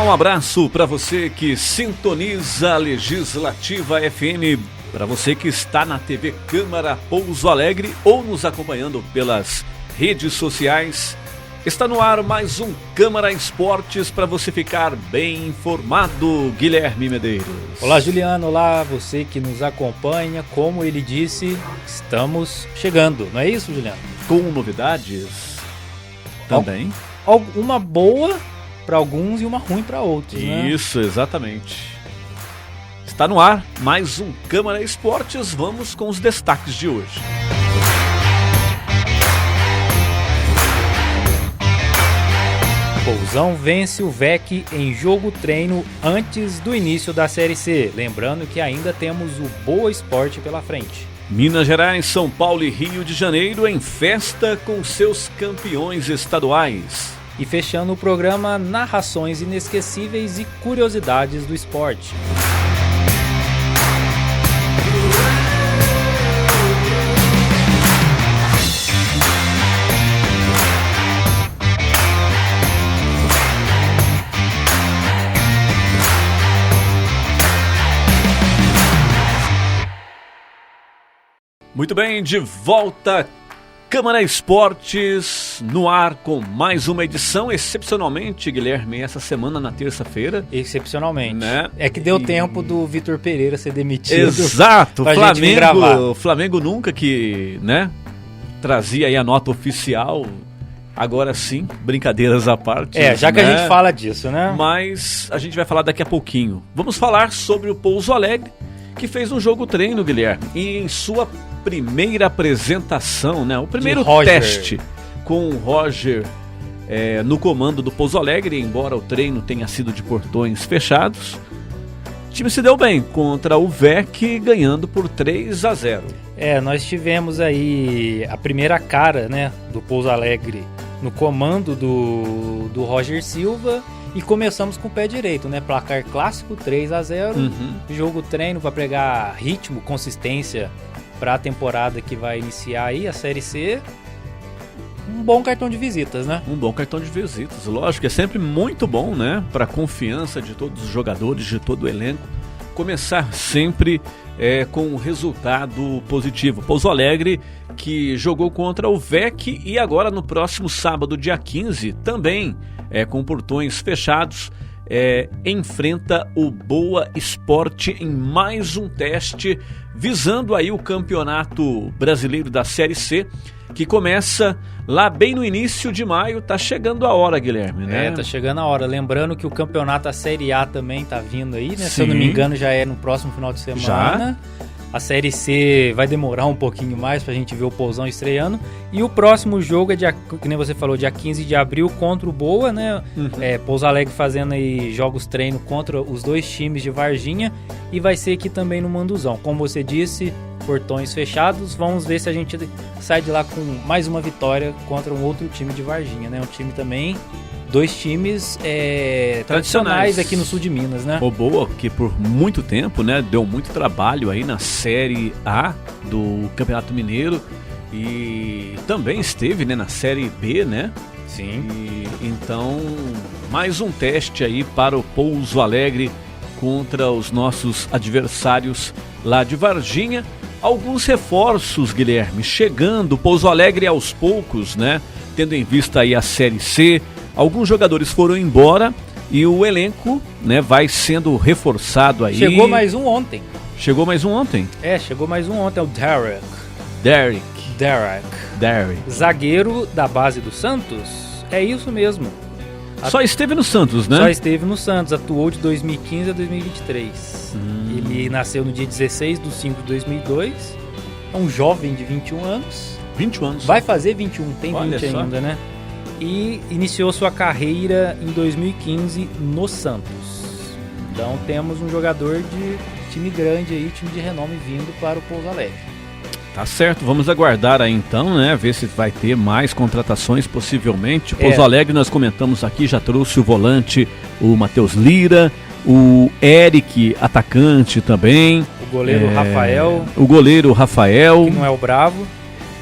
Olá, um abraço para você que sintoniza a Legislativa FM, para você que está na TV Câmara Pouso Alegre ou nos acompanhando pelas redes sociais. Está no ar mais um Câmara Esportes para você ficar bem informado, Guilherme Medeiros. Olá, Juliano. Olá, você que nos acompanha. Como ele disse, estamos chegando, não é isso, Juliano? Com novidades também. Uma boa para alguns e uma ruim para outros, né? Isso, exatamente. Está no ar mais um Câmara Esportes. Vamos com os destaques de hoje. Pousão vence o VEC em jogo-treino antes do início da Série C. Lembrando que ainda temos o Boa Esporte pela frente. Minas Gerais, São Paulo e Rio de Janeiro em festa com seus campeões estaduais. E fechando o programa, narrações inesquecíveis e curiosidades do esporte. Muito bem, de volta, Câmara Esportes no ar com mais uma edição, excepcionalmente, Guilherme, essa semana na terça-feira. Excepcionalmente, né? É que deu tempo do Vitor Pereira ser demitido. Exato, Flamengo, Flamengo nunca que, né, trazia aí a nota oficial, agora sim, brincadeiras à parte. Já que a gente fala disso, né? Mas a gente vai falar daqui a pouquinho. Vamos falar sobre o Pouso Alegre, que fez um jogo treino, Guilherme, e em sua primeira apresentação, né, o primeiro teste com o Roger no comando do Pouso Alegre, embora o treino tenha sido de portões fechados, o time se deu bem contra o VEC, ganhando por 3-0. Nós tivemos aí a primeira cara, né, do Pouso Alegre no comando do Roger Silva. E começamos com o pé direito, né? Placar clássico, 3-0. Jogo treino para pegar ritmo, consistência para a temporada que vai iniciar aí, a Série C. Um bom cartão de visitas, né? Um bom cartão de visitas, lógico. É sempre muito bom, né? Para a confiança de todos os jogadores, de todo o elenco. Começar sempre com um resultado positivo. Pouso Alegre, que jogou contra o VEC e agora no próximo sábado, dia 15, também com portões fechados, enfrenta o Boa Esporte em mais um teste, visando aí o Campeonato Brasileiro da Série C, que começa lá bem no início de maio. Tá chegando a hora, Guilherme, né? Tá chegando a hora. Lembrando que o campeonato da Série A também tá vindo aí, né? Sim. Se eu não me engano, já é no próximo final de semana. Já? A Série C vai demorar um pouquinho mais pra gente ver o Pousão estreando. E o próximo jogo é, que nem você falou, dia 15 de abril contra o Boa, né? Pouso Alegre fazendo aí jogos treino contra os dois times de Varginha. E vai ser aqui também no Manduzão. Como você disse, portões fechados. Vamos ver se a gente sai de lá com mais uma vitória contra um outro time de Varginha, né? Um time também... Dois times tradicionais aqui no sul de Minas, né? O Boa, que por muito tempo, né, deu muito trabalho aí na Série A do Campeonato Mineiro e também esteve, né, na Série B, né? Sim. E, então, mais um teste aí para o Pouso Alegre contra os nossos adversários lá de Varginha. Alguns reforços, Guilherme, chegando, Pouso Alegre aos poucos, né? Tendo em vista aí a Série C. Alguns jogadores foram embora e o elenco, né, vai sendo reforçado aí. Chegou mais um ontem. Chegou mais um ontem? Chegou mais um ontem, é o Derek. Zagueiro da base do Santos. É isso mesmo. Só esteve no Santos, né? Só esteve no Santos, atuou de 2015 a 2023. Ele nasceu no dia 16/5 de 2002. É um jovem de 21 anos. 21 anos. Vai fazer 21, tem 20 Olha só. ainda, né? E iniciou sua carreira em 2015 no Santos. Então temos um jogador de time grande aí, time de renome vindo para o Pouso Alegre. Tá certo, vamos aguardar aí então, né? Ver se vai ter mais contratações possivelmente. Pouso Alegre, nós comentamos aqui, já trouxe o volante, o Matheus Lira, o Eric, atacante também. O goleiro Rafael. O goleiro Rafael. Que não é o Bravo.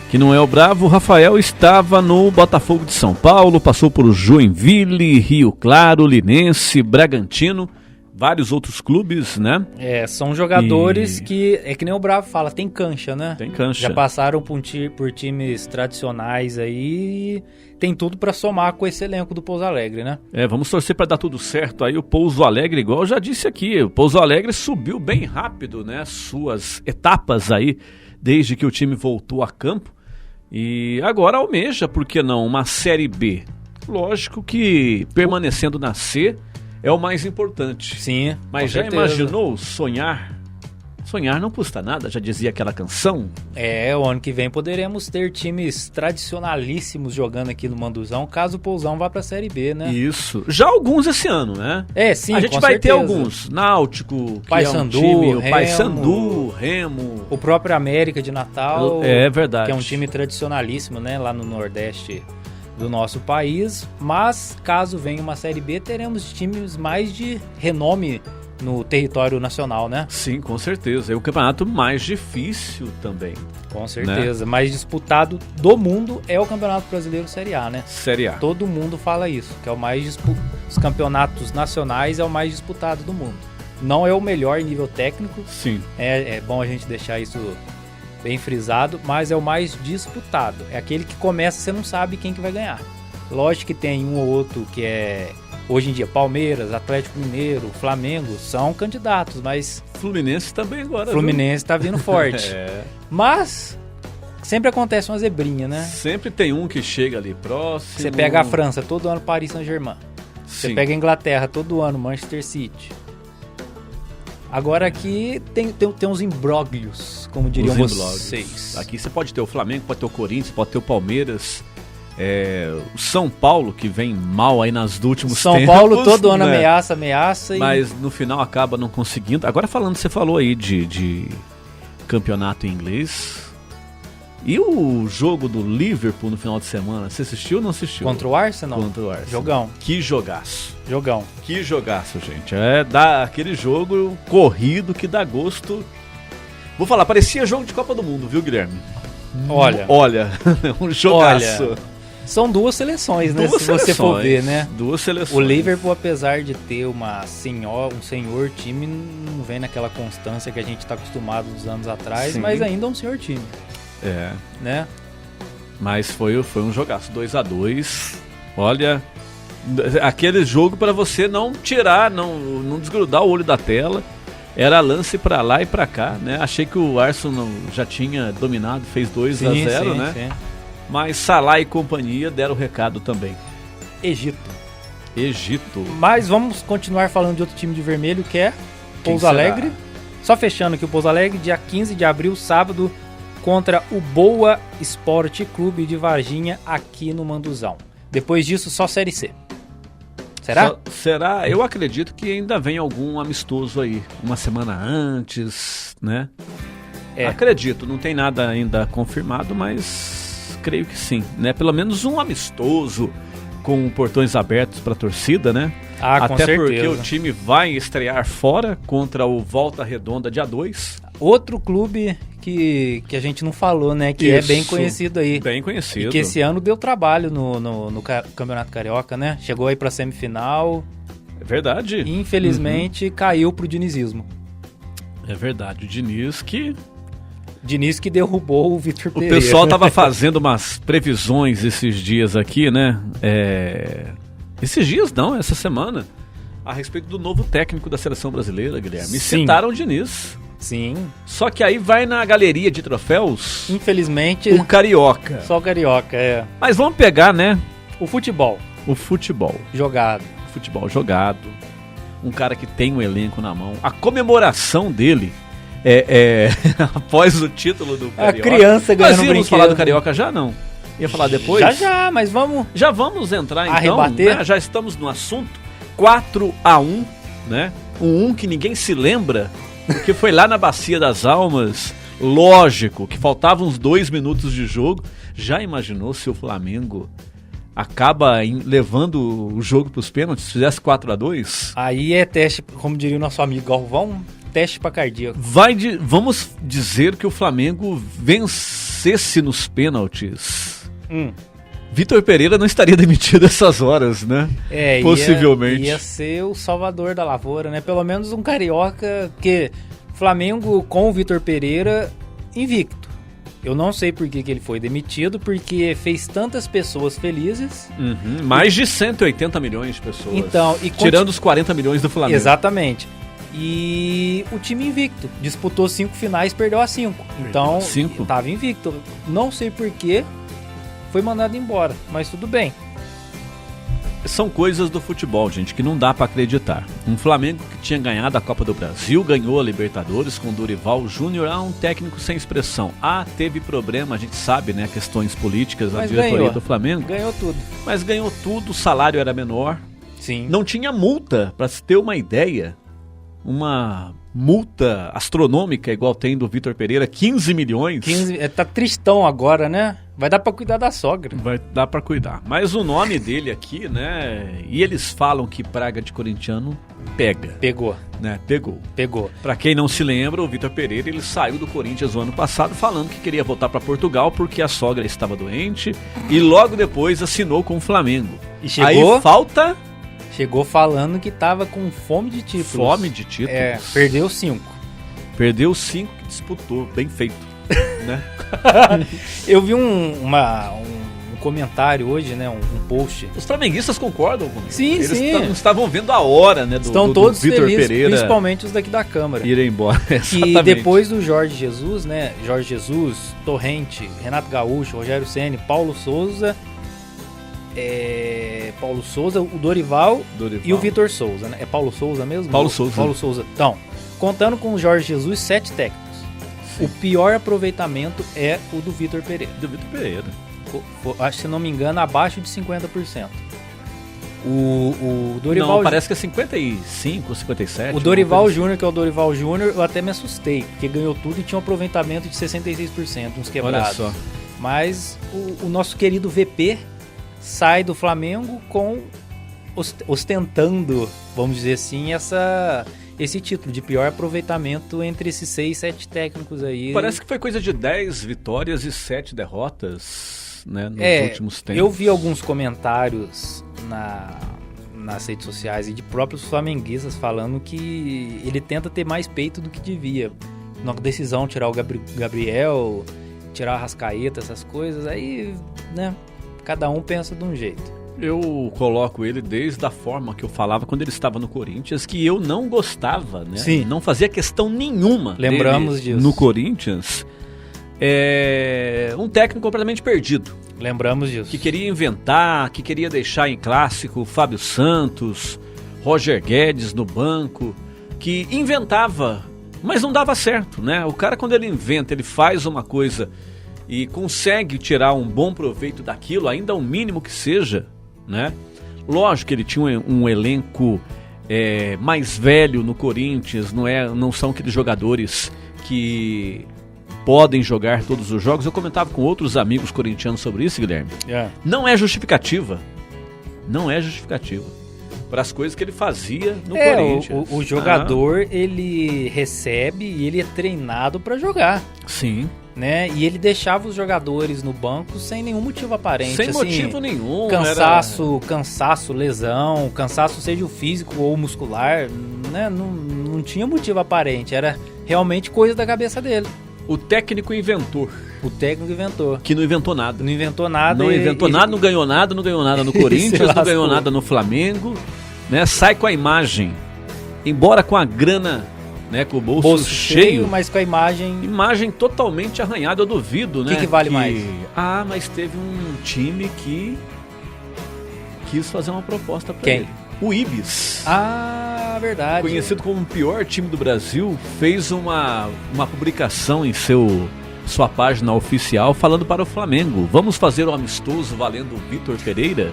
que não é o Bravo. O Rafael estava no Botafogo de São Paulo, passou por Joinville, Rio Claro, Linense, Bragantino, vários outros clubes, né? São jogadores que, é que nem o Bravo fala, tem cancha, né? Tem cancha. Já passaram por times tradicionais aí, tem tudo pra somar com esse elenco do Pouso Alegre, né? Vamos torcer pra dar tudo certo aí. O Pouso Alegre, igual eu já disse aqui, o Pouso Alegre subiu bem rápido, né? Suas etapas aí, desde que o time voltou a campo. E agora almeja, por que não, uma Série B. Lógico que permanecendo na C é o mais importante. Sim, mas já imaginou sonhar? Sonhar não custa nada, já dizia aquela canção. O ano que vem poderemos ter times tradicionalíssimos jogando aqui no Manduzão, caso o Pousão vá pra Série B, né? Isso. Já alguns esse ano, né? Sim, a gente vai ter alguns. Náutico, que Paysandu, é um time, o Remo, Paysandu, Remo. O próprio América de Natal. É verdade. Que é um time tradicionalíssimo, né? Lá no Nordeste do nosso país. Mas, caso venha uma Série B, teremos times mais de renome no território nacional, né? Sim, com certeza. É o campeonato mais difícil também. Com certeza. Né? Mais disputado do mundo é o Campeonato Brasileiro Série A, né? Série A. Todo mundo fala isso, que é o mais os campeonatos nacionais é o mais disputado do mundo. Não é o melhor em nível técnico. Sim. É bom a gente deixar isso bem frisado, mas é o mais disputado. É aquele que começa, você não sabe quem que vai ganhar. Lógico que tem um ou outro que é... Hoje em dia, Palmeiras, Atlético Mineiro, Flamengo são candidatos, mas... Fluminense também agora. Fluminense tá vindo forte. Mas sempre acontece uma zebrinha, né? Sempre tem um que chega ali próximo. Você pega a França, todo ano Paris Saint-Germain. Você pega a Inglaterra, todo ano Manchester City. Agora aqui tem uns imbróglios, como diriam vocês. Aqui você pode ter o Flamengo, pode ter o Corinthians, pode ter o Palmeiras... o São Paulo, que vem mal aí nas últimos tempos. São Paulo todo ano ameaça. Mas no final acaba não conseguindo. Agora falando, você falou aí de campeonato inglês. E o jogo do Liverpool no final de semana, você assistiu ou não assistiu? Contra o Arsenal? Contra o Arsenal. Jogão. Que jogaço. Jogão. Que jogaço, gente. Dá aquele jogo corrido que dá gosto. Vou falar, parecia jogo de Copa do Mundo, viu, Guilherme? Olha, um jogaço. São duas seleções, né? Se você for ver, né? Duas seleções. O Liverpool, apesar de ter um senhor time, não vem naquela constância que a gente está acostumado dos anos atrás, sim, mas ainda é um senhor time. Né? Mas foi um jogaço, 2-2. Olha, aquele jogo para você não tirar, não desgrudar o olho da tela. Era lance pra lá e pra cá, né? Achei que o Arsenal já tinha dominado, fez 2-0, né? Sim. Mas Salah e companhia deram o recado também. Egito. Mas vamos continuar falando de outro time de vermelho, que é Pouso Alegre. Só fechando aqui o Pouso Alegre, dia 15 de abril, sábado, contra o Boa Esporte Clube de Varginha, aqui no Manduzão. Depois disso, só Série C. Será? Será? Eu acredito que ainda vem algum amistoso aí, uma semana antes, né? Acredito, não tem nada ainda confirmado, mas creio que sim, né? Pelo menos um amistoso com portões abertos para a torcida, né? Com certeza. Porque o time vai estrear fora contra o Volta Redonda dia 2. Outro clube que a gente não falou, né? Que é bem conhecido aí. Bem conhecido. E que esse ano deu trabalho no Campeonato Carioca, né? Chegou aí pra semifinal. É verdade. E infelizmente caiu pro dinizismo. É verdade. O Diniz que derrubou o Vitor Pereira. O pessoal tava fazendo umas previsões esses dias aqui, né? Esses dias não, essa semana. A respeito do novo técnico da seleção brasileira, Guilherme. E citaram o Diniz. Sim. Só que aí vai na galeria de troféus... Infelizmente... O Carioca. Só o Carioca, Mas vamos pegar, né? O futebol. Jogado. Futebol jogado. Um cara que tem um elenco na mão. A comemoração dele após o título do Carioca. A criança ganhando um brinquedo. Vamos falar do Carioca já, não? Ia falar depois? Já, mas vamos... Já vamos entrar, então. Arrebater. Né? Já estamos no assunto. 4-1, né? Um que ninguém se lembra... Porque foi lá na Bacia das Almas, lógico, que faltavam uns 2 minutos de jogo. Já imaginou se o Flamengo acaba levando o jogo para os pênaltis, se fizesse 4-2? Aí é teste, como diria o nosso amigo Galvão, teste para cardíaco. Vamos dizer que o Flamengo vencesse nos pênaltis, Vitor Pereira não estaria demitido essas horas, né? Possivelmente. Ia ser o salvador da lavoura, né? Pelo menos um carioca, que Flamengo com o Vitor Pereira invicto. Eu não sei por que ele foi demitido, porque fez tantas pessoas felizes. Mais de 180 milhões de pessoas. Então, tirando os 40 milhões do Flamengo. Exatamente. E o time invicto. Disputou 5 finais, perdeu as 5. Então, estava invicto. Não sei por que foi mandado embora, mas tudo bem. São coisas do futebol, gente, que não dá pra acreditar. Um Flamengo que tinha ganhado a Copa do Brasil, ganhou a Libertadores com Dorival Júnior, um técnico sem expressão. Teve problema, a gente sabe, né, questões políticas, a diretoria do Flamengo. Ganhou tudo. Mas ganhou tudo, o salário era menor. Sim. Não tinha multa, pra se ter uma ideia. Uma multa astronômica, igual tem do Vitor Pereira, 15 milhões. Tá tristão agora, né? Vai dar pra cuidar da sogra. Vai dar pra cuidar. Mas o nome dele aqui, né? E eles falam que praga de corintiano pega. Pegou. Né? Pegou. Pra quem não se lembra, o Vitor Pereira, ele saiu do Corinthians no ano passado falando que queria voltar pra Portugal porque a sogra estava doente. E logo depois assinou com o Flamengo. E chegou... Aí falta... Chegou falando que tava com fome de títulos. Fome de títulos. Perdeu 5. Perdeu 5 que disputou. Bem feito. Né? Eu vi um comentário hoje, né? Um post. Os flamenguistas concordam comigo. Sim, Eles sim. Estavam vendo a hora, né? Estão todos Vitor felizes, Pereira, principalmente os daqui da Câmara. Ir embora. E depois do Jorge Jesus, né? Jorge Jesus, Torrente, Renato Gaúcho, Rogério Ceni, Paulo Souza, o Dorival e o Vitor Souza, né? É Paulo Souza mesmo? Paulo Souza. Então, contando com o Jorge Jesus, 7 técnicos. Sim. O pior aproveitamento é o do Vitor Pereira. Acho, se não me engano, abaixo de 50%. O Dorival... Não, parece que é 55, 57. O Dorival Júnior, que é o Dorival Júnior, eu até me assustei, porque ganhou tudo e tinha um aproveitamento de 66%, uns quebrados. Olha só. Mas o nosso querido VP sai do Flamengo ostentando, vamos dizer assim, esse título de pior aproveitamento entre esses 6, 7 técnicos aí. Parece que foi coisa de 10 vitórias e 7 derrotas, né, nos últimos tempos. Eu vi alguns comentários nas redes sociais e de próprios flamenguistas falando que ele tenta ter mais peito do que devia. Na decisão, tirar o Gabriel, tirar a Arrascaeta, essas coisas, aí, né... Cada um pensa de um jeito. Eu coloco ele desde a forma que eu falava quando ele estava no Corinthians, que eu não gostava, né? Sim. Não fazia questão nenhuma. Lembramos disso. No Corinthians. Um técnico completamente perdido. Lembramos disso. Que queria inventar, que queria deixar em clássico Fábio Santos, Roger Guedes no banco, que inventava, mas não dava certo, né? O cara, quando ele inventa, ele faz uma coisa... e consegue tirar um bom proveito daquilo, ainda o mínimo que seja, né? Lógico que ele tinha um elenco mais velho no Corinthians, não são aqueles jogadores que podem jogar todos os jogos. Eu comentava com outros amigos corintianos sobre isso, Guilherme. Não é justificativa. Para as coisas que ele fazia no Corinthians. O jogador, ele recebe e ele é treinado para jogar. Sim. Né? E ele deixava os jogadores no banco sem nenhum motivo aparente. Sem motivo nenhum. Cansaço, lesão, cansaço seja o físico ou muscular, né? Não tinha motivo aparente, era realmente coisa da cabeça dele. O técnico inventor. Que não inventou nada. Não inventou nada, não ganhou nada no Corinthians, não ganhou nada no Flamengo, né? Sai com a imagem, embora com a grana... né, com o bolso cheio, mas com a imagem totalmente arranhada, eu duvido, né? O que vale mais? Mas teve um time que quis fazer uma proposta para ele. O Ibis. Verdade. Conhecido como o pior time do Brasil, fez uma publicação em sua página oficial falando para o Flamengo: vamos fazer um amistoso valendo o Vitor Pereira.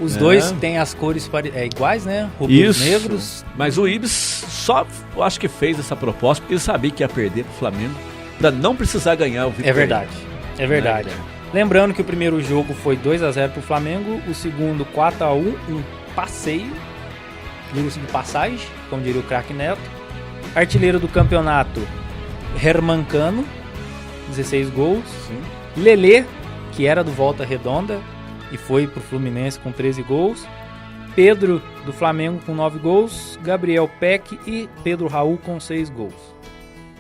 Os dois têm as cores iguais, né? Rubros negros. Mas o Ibis só, eu acho que fez essa proposta porque ele sabia que ia perder pro Flamengo para não precisar ganhar o Vitor. É verdade. Lembrando que o primeiro jogo foi 2-0 pro Flamengo, o segundo 4-1, um passeio, diga-se de passagem, como diria o craque Neto. Artilheiro do campeonato, Herman Cano, 16 gols. Sim. Lelê, que era do Volta Redonda e foi pro Fluminense com 13 gols. Pedro, do Flamengo, com 9 gols. Gabriel Peck e Pedro Raul com 6 gols.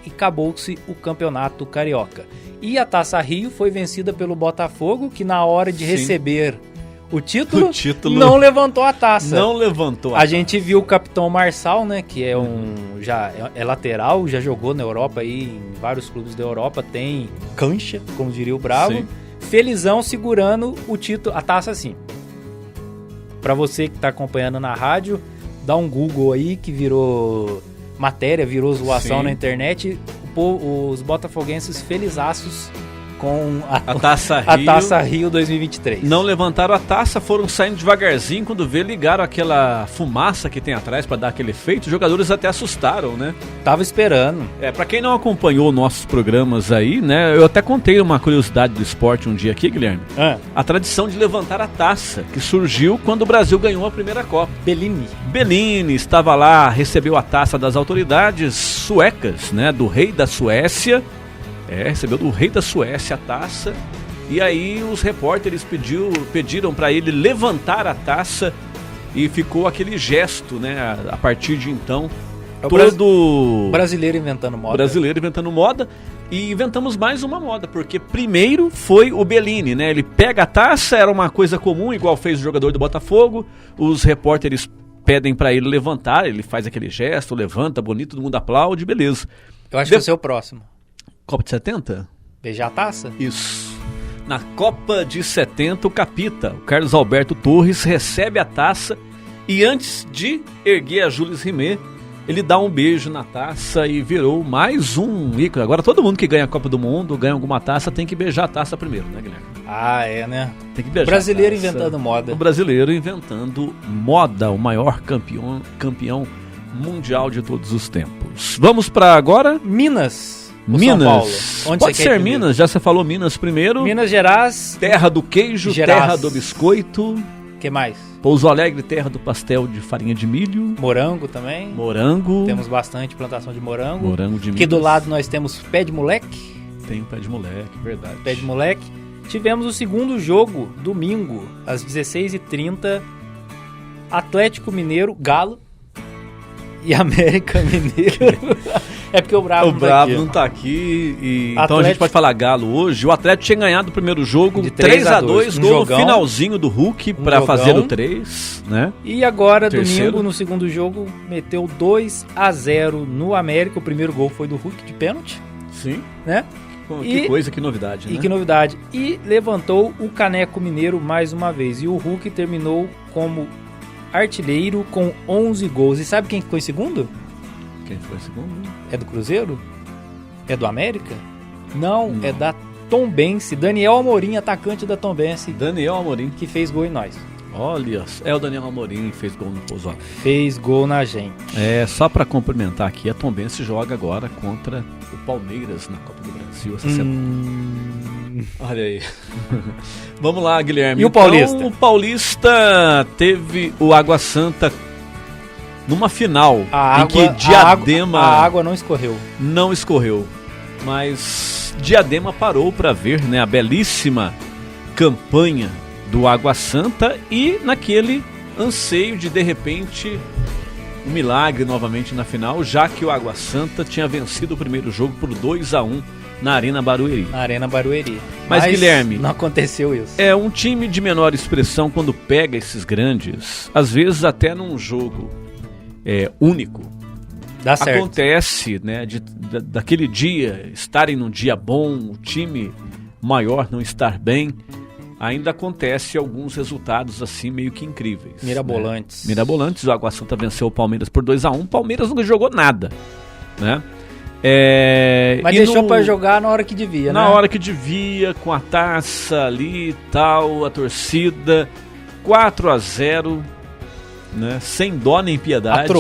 E acabou-se o campeonato carioca. E a Taça Rio foi vencida pelo Botafogo, que na hora de receber o título não levantou a taça. Não levantou a gente viu o capitão Marçal, né, que é já é lateral, já jogou na Europa aí, em vários clubes da Europa, tem cancha, como diria o Bravo. Sim. Felizão segurando o título, a taça assim. Pra você que tá acompanhando na rádio, dá um Google aí que virou matéria, virou zoação na internet. Os botafoguenses felizaços com a Taça Rio 2023. Não levantaram a taça, foram saindo devagarzinho. Quando ligaram aquela fumaça que tem atrás para dar aquele efeito. Os jogadores até assustaram, né? Tava esperando. Para quem não acompanhou nossos programas aí, né? Eu até contei uma curiosidade do esporte um dia aqui, Guilherme. A tradição de levantar a taça, que surgiu quando o Brasil ganhou a primeira Copa. Bellini estava lá, recebeu a taça das autoridades suecas, né? Do rei da Suécia. Recebeu do rei da Suécia a taça. E aí os repórteres pediram para ele levantar a taça. E ficou aquele gesto, né? A partir de então, brasileiro inventando moda. Brasileiro inventando moda. E inventamos mais uma moda, porque primeiro foi o Bellini, né? Ele pega a taça, era uma coisa comum, igual fez o jogador do Botafogo. Os repórteres pedem para ele levantar, ele faz aquele gesto, levanta, bonito, todo mundo aplaude, beleza. Eu acho que vai ser o próximo. Copa de 70? Beijar a taça? Isso. Na Copa de 70, o capita, o Carlos Alberto Torres, recebe a taça e antes de erguer a Jules Rimet, ele dá um beijo na taça e virou mais um ícone. Agora todo mundo que ganha a Copa do Mundo, ganha alguma taça, tem que beijar a taça primeiro, né, Guilherme? Né? Tem que beijar. O brasileiro inventando moda. O brasileiro inventando moda, o maior campeão mundial de todos os tempos. Vamos para agora? Minas. Minas. São Paulo. Onde pode ser Minas, já você falou Minas primeiro. Minas Gerais. Terra do queijo, terra do biscoito. Que mais? Pouso Alegre, terra do pastel de farinha de milho. Morango também. Morango. Temos bastante plantação de morango. Morango de milho. Aqui do lado nós temos pé de moleque. Tem o pé de moleque, verdade. Pé de moleque. Tivemos o segundo jogo, domingo, às 16h30. Atlético Mineiro, Galo. E América Mineiro. É porque o Bravo não tá aqui. Então a gente pode falar Galo hoje. O Atlético tinha ganhado o primeiro jogo 3-2, gol no finalzinho do Hulk para fazer o 3, né? E agora, domingo, no segundo jogo, meteu 2-0 no América. O primeiro gol foi do Hulk de pênalti. Sim. Né? Que novidade, né? Que novidade. E levantou o Caneco Mineiro mais uma vez. E o Hulk terminou como artilheiro com 11 gols. E sabe quem ficou em segundo? Quem foi em segundo? É do Cruzeiro? É do América? Não, é da Tombense. Daniel Amorim, atacante da Tombense. Daniel Amorim. Que fez gol em nós. Olha, é o Daniel Amorim que fez gol no Pouso Alegre. Fez gol na gente. Só para complementar aqui, a Tombense joga agora contra o Palmeiras na Copa do Brasil essa semana. Olha aí. Vamos lá, Guilherme. E o Paulista? Então, o Paulista teve o Água Santa numa final em que Diadema... A água não escorreu. Não escorreu. Mas Diadema parou para ver, né, a belíssima campanha do Água Santa e naquele anseio de repente, um milagre novamente na final, já que o Água Santa tinha vencido o primeiro jogo por 2-1 na Arena Barueri. Mas Guilherme, não aconteceu isso. É um time de menor expressão quando pega esses grandes, às vezes até num jogo único. Dá certo. Acontece, né, daquele dia estarem num dia bom, o time maior não estar bem. Ainda acontece alguns resultados assim meio que incríveis. Mirabolantes. Né? Mirabolantes, o Água Santa venceu o Palmeiras por 2-1. O Palmeiras nunca jogou nada, né? Mas deixou pra jogar na hora que devia, né? Na hora que devia, com a taça ali e tal, a torcida, 4-0, né? Sem dó nem piedade.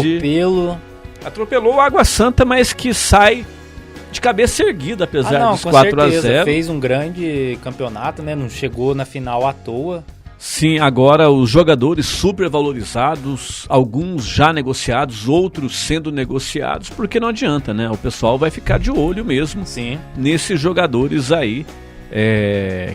Atropelou o Água Santa, mas que sai de cabeça erguida, apesar dos 4-0. Fez um grande campeonato, né? Não chegou na final à toa. Sim, agora os jogadores super valorizados, alguns já negociados, outros sendo negociados, porque não adianta, né? O pessoal vai ficar de olho mesmo. Sim. Nesses jogadores aí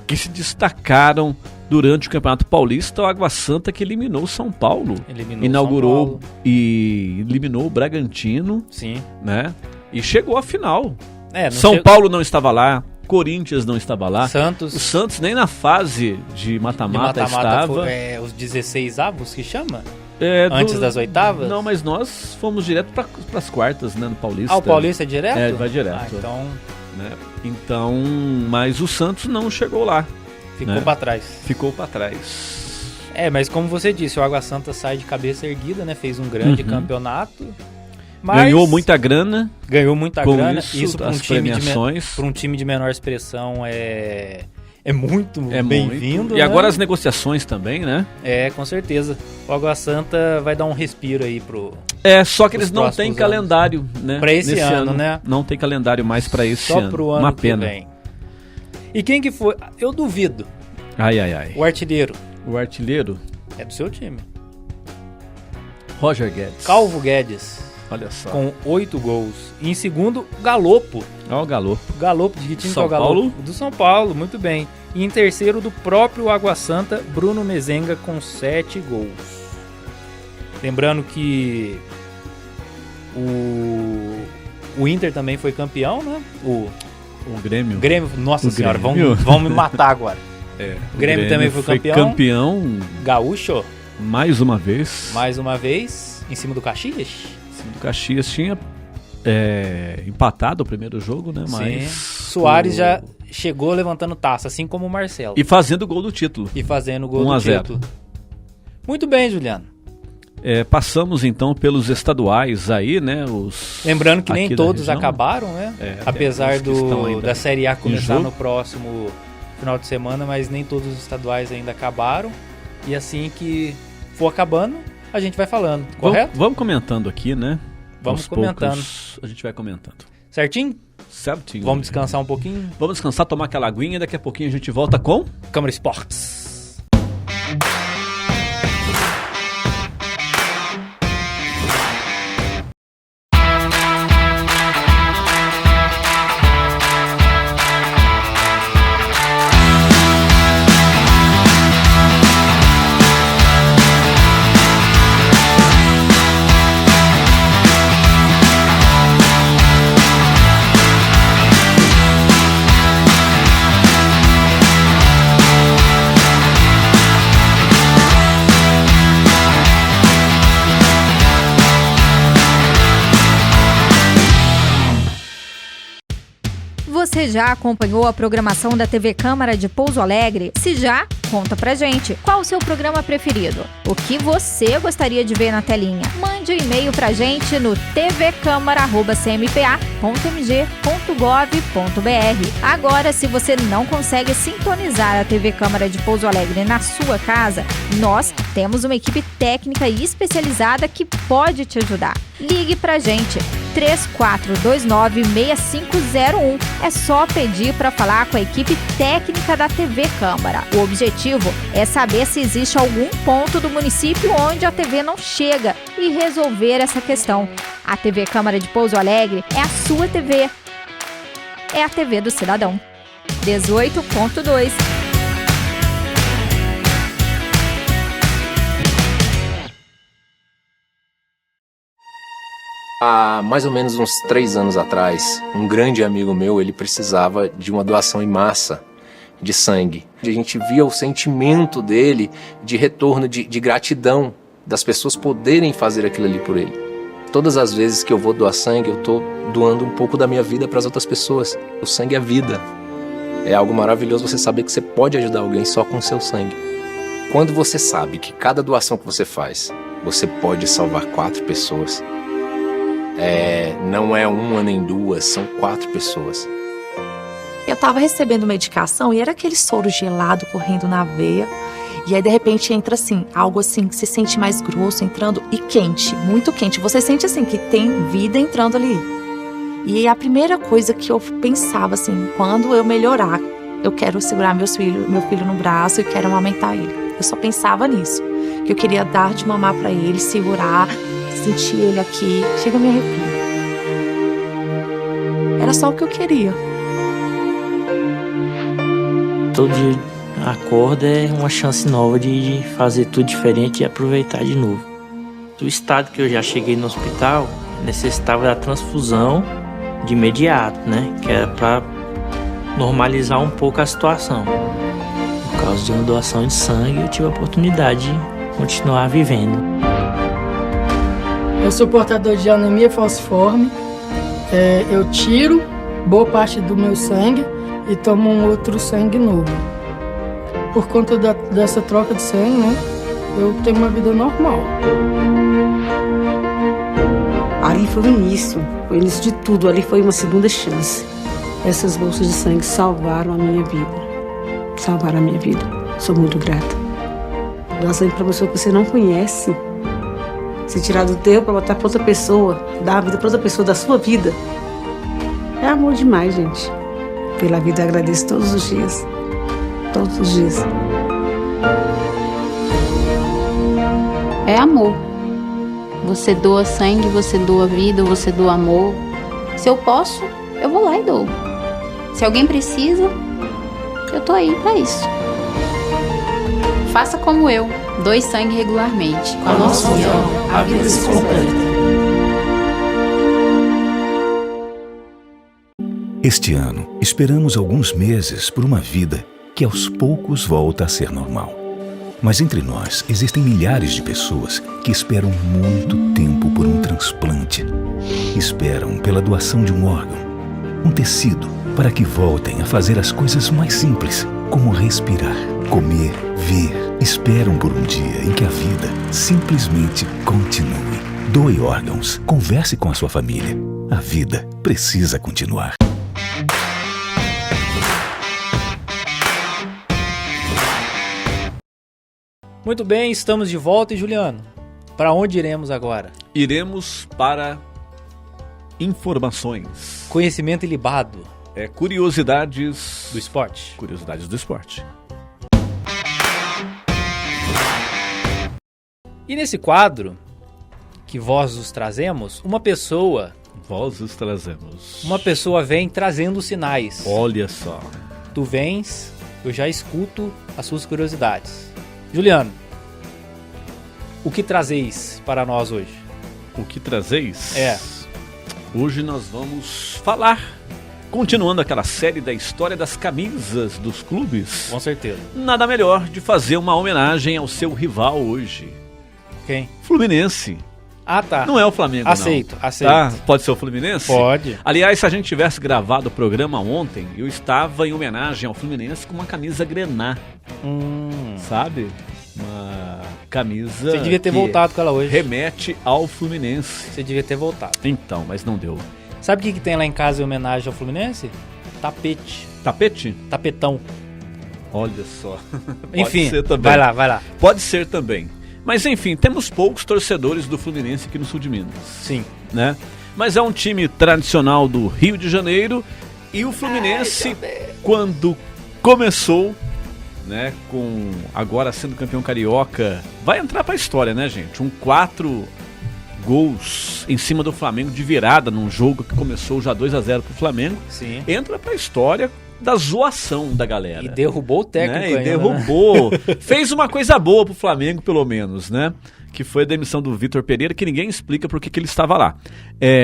que se destacaram durante o Campeonato Paulista. O Água Santa, que eliminou o São Paulo. Inaugurou São Paulo. E eliminou o Bragantino. Sim. Né? E chegou à final. São Paulo não estava lá, Corinthians não estava lá. O Santos nem na fase de mata-mata estava. Os 16 avos que chama? Antes das oitavas? Não, mas nós fomos direto para as quartas, né, no Paulista. O Paulista é direto? Vai direto. Então, mas o Santos não chegou lá. Ficou para trás. Ficou para trás. Mas como você disse, o Água Santa sai de cabeça erguida, né? Fez um grande campeonato. Ganhou muita grana. Isso para um time de menor expressão é muito bem-vindo. E agora as negociações também, né? Com certeza. O Água Santa vai dar um respiro aí só que eles não têm calendário, né? Para esse ano, né? Não tem calendário mais para esse ano. Só pro ano Uma que pena. vem. E quem que foi? Eu duvido. Ai. O artilheiro. O artilheiro? É do seu time. Roger Guedes. Calvo Guedes. Olha só. Com 8 gols. E em segundo, Galopo. O Galopo. Galopo, de que time que é o Galopo? Do São Paulo, muito bem. E em terceiro, do próprio Água Santa, Bruno Mezenga, com 7 gols. Lembrando que o Inter também foi campeão, né? O Grêmio. Nossa senhora, vão me matar agora. O Grêmio também foi campeão. Gaúcho. Mais uma vez. Em cima do Caxias. O Caxias tinha empatado o primeiro jogo, né? Mas Soares já chegou levantando taça, assim como o Marcelo. E fazendo o gol do título. 1-0. Muito bem, Juliano. Passamos então pelos estaduais aí, né? Lembrando que nem todos acabaram, né? Apesar da Série A começar no próximo final de semana, mas nem todos os estaduais ainda acabaram. E assim que for acabando, a gente vai falando, correto? Vamos comentando aqui, né? Vamos comentando. A gente vai comentando. Certinho? Certinho. Vamos descansar um pouquinho? Vamos descansar, tomar aquela aguinha e daqui a pouquinho a gente volta com Câmara Esportes. Você já acompanhou a programação da TV Câmara de Pouso Alegre? Se já, conta pra gente. Qual o seu programa preferido? O que você gostaria de ver na telinha? Mande um e-mail pra gente no tvcamara@cmpa.mg.gov.br. Agora, se você não consegue sintonizar a TV Câmara de Pouso Alegre na sua casa, nós temos uma equipe técnica e especializada que pode te ajudar. Ligue pra gente, 3429-6501. É só pedir para falar com a equipe técnica da TV Câmara. O objetivo é saber se existe algum ponto do município onde a TV não chega e resolver essa questão. A TV Câmara de Pouso Alegre é a sua TV. É a TV do cidadão. 18.2. Há mais ou menos uns 3 anos atrás, um grande amigo meu, ele precisava de uma doação em massa de sangue. A gente via o sentimento dele de retorno, de gratidão, das pessoas poderem fazer aquilo ali por ele. Todas as vezes que eu vou doar sangue, eu estou doando um pouco da minha vida para as outras pessoas. O sangue é vida. É algo maravilhoso você saber que você pode ajudar alguém só com o seu sangue. Quando você sabe que cada doação que você faz, você pode salvar 4 pessoas. Não é uma nem 2, são 4 pessoas. Eu tava recebendo medicação e era aquele soro gelado correndo na veia. E aí, de repente, entra assim, algo assim que se sente mais grosso entrando e quente, muito quente. Você sente assim que tem vida entrando ali. E a primeira coisa que eu pensava assim, quando eu melhorar, eu quero segurar meu filho no braço e quero amamentar ele. Eu só pensava nisso, que eu queria dar de mamar pra ele, segurar, sentir ele aqui, chega a me arrepiar. Era só o que eu queria. todo dia acorda é uma chance nova de fazer tudo diferente e aproveitar de novo. O estado que eu já cheguei no hospital necessitava da transfusão de imediato, né? Que era para normalizar um pouco a situação. Por causa de uma doação de sangue, eu tive a oportunidade de continuar vivendo. Eu sou portador de anemia falciforme. Eu tiro boa parte do meu sangue e tomo um outro sangue novo. Por conta dessa troca de sangue, né, eu tenho uma vida normal. Ali foi o início de tudo, ali foi uma segunda chance. Essas bolsas de sangue salvaram a minha vida. Sou muito grata. Dar sangue para uma pessoa que você não conhece, se tirar do teu para botar para outra pessoa, dar a vida para outra pessoa da sua vida, é amor demais, gente. Pela vida eu agradeço todos os dias. Todos os dias. É amor. Você doa sangue, você doa vida, você doa amor. Se eu posso, eu vou lá e dou. Se alguém precisa, eu tô aí pra isso. Faça como eu, doe sangue regularmente. Com a nossa união, a vida se completa. Este ano, esperamos alguns meses por uma vida que aos poucos volta a ser normal. Mas entre nós existem milhares de pessoas que esperam muito tempo por um transplante. Esperam pela doação de um órgão, um tecido, para que voltem a fazer as coisas mais simples, como respirar, comer, ver. Esperam por um dia em que a vida simplesmente continue. Doe órgãos, converse com a sua família. A vida precisa continuar. Muito bem, estamos de volta. E Juliano, para onde iremos agora? Iremos para informações. Conhecimento ilibado. Curiosidades do esporte. Curiosidades do esporte. E nesse quadro que vós os trazemos, uma pessoa vem trazendo sinais. Olha só. Tu vens, eu já escuto as suas curiosidades. Juliano, o que trazeis para nós hoje? O que trazeis? Hoje nós vamos falar, continuando aquela série da história das camisas dos clubes. Com certeza. Nada melhor de fazer uma homenagem ao seu rival hoje. Quem? Fluminense. Ah, tá. Não é o Flamengo, aceito. Tá? Pode ser o Fluminense? Pode. Aliás, se a gente tivesse gravado o programa ontem, eu estava em homenagem ao Fluminense com uma camisa grená. Sabe? Uma camisa. Você devia ter voltado com ela hoje. Remete ao Fluminense. Você devia ter voltado. Então, mas não deu. Sabe o que tem lá em casa em homenagem ao Fluminense? Tapete. Tapete? Tapetão. Olha só. Enfim, pode ser também. Vai lá. Pode ser também. Mas enfim, temos poucos torcedores do Fluminense aqui no sul de Minas. Sim. Né? Mas é um time tradicional do Rio de Janeiro. E o Fluminense, quando começou, né, com agora sendo campeão carioca, vai entrar pra história, né, gente? 4 gols em cima do Flamengo de virada num jogo que começou já 2-0 pro Flamengo. Sim. Entra pra história da zoação da galera. E derrubou o técnico, né? E derrubou. Fez uma coisa boa pro Flamengo, pelo menos, né? Que foi a demissão do Vitor Pereira, que ninguém explica por que ele estava lá.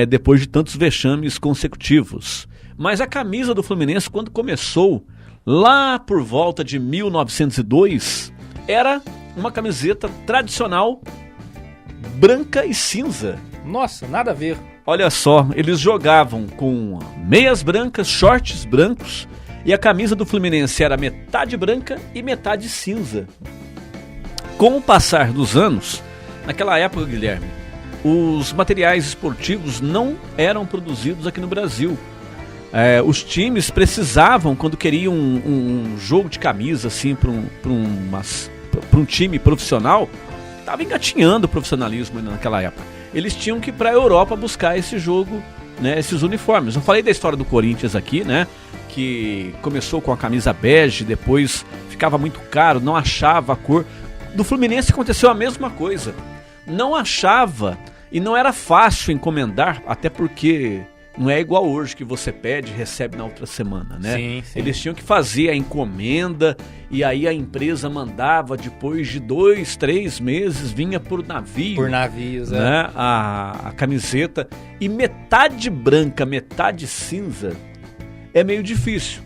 Depois de tantos vexames consecutivos. Mas a camisa do Fluminense, quando começou, lá por volta de 1902, era uma camiseta tradicional branca e cinza. Nossa, nada a ver. Olha só, eles jogavam com meias brancas, shorts brancos, e a camisa do Fluminense era metade branca e metade cinza. Com o passar dos anos, naquela época, Guilherme, os materiais esportivos não eram produzidos aqui no Brasil. Os times precisavam, quando queriam um jogo de camisa assim, para um time profissional, estava engatinhando o profissionalismo naquela época. Eles tinham que ir para a Europa buscar esse jogo, né, esses uniformes. Eu falei da história do Corinthians aqui, né, que começou com a camisa bege, depois ficava muito caro, não achava a cor. Do Fluminense aconteceu a mesma coisa. Não achava e não era fácil encomendar, até porque Não é igual hoje que você pede e recebe na outra semana, né? Sim, sim. Eles tinham que fazer a encomenda e aí a empresa mandava depois de 2, 3 meses, vinha por navio. Por navios, né? A camiseta. E metade branca, metade cinza é meio difícil.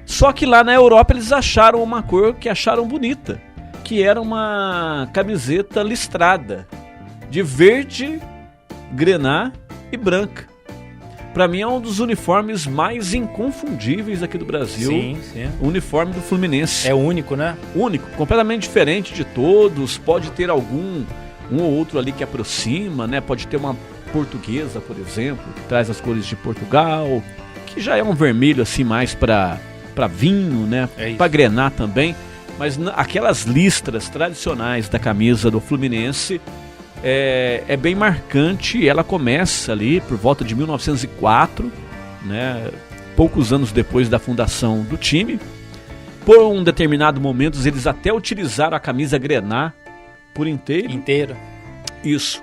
Só que lá na Europa eles acharam uma cor que acharam bonita, que era uma camiseta listrada, de verde, grená e branca. Pra mim é um dos uniformes mais inconfundíveis aqui do Brasil. Sim, sim. O uniforme do Fluminense. É único, né? Único, completamente diferente de todos. Pode ter um ou outro ali que aproxima, né? Pode ter uma portuguesa, por exemplo, que traz as cores de Portugal, que já é um vermelho assim mais pra vinho, né? Pra grená também. Mas aquelas listras tradicionais da camisa do Fluminense é bem marcante. Ela começa ali por volta de 1904, né, poucos anos depois da fundação do time. Por um determinado momento eles até utilizaram a camisa grená por inteiro. Isso.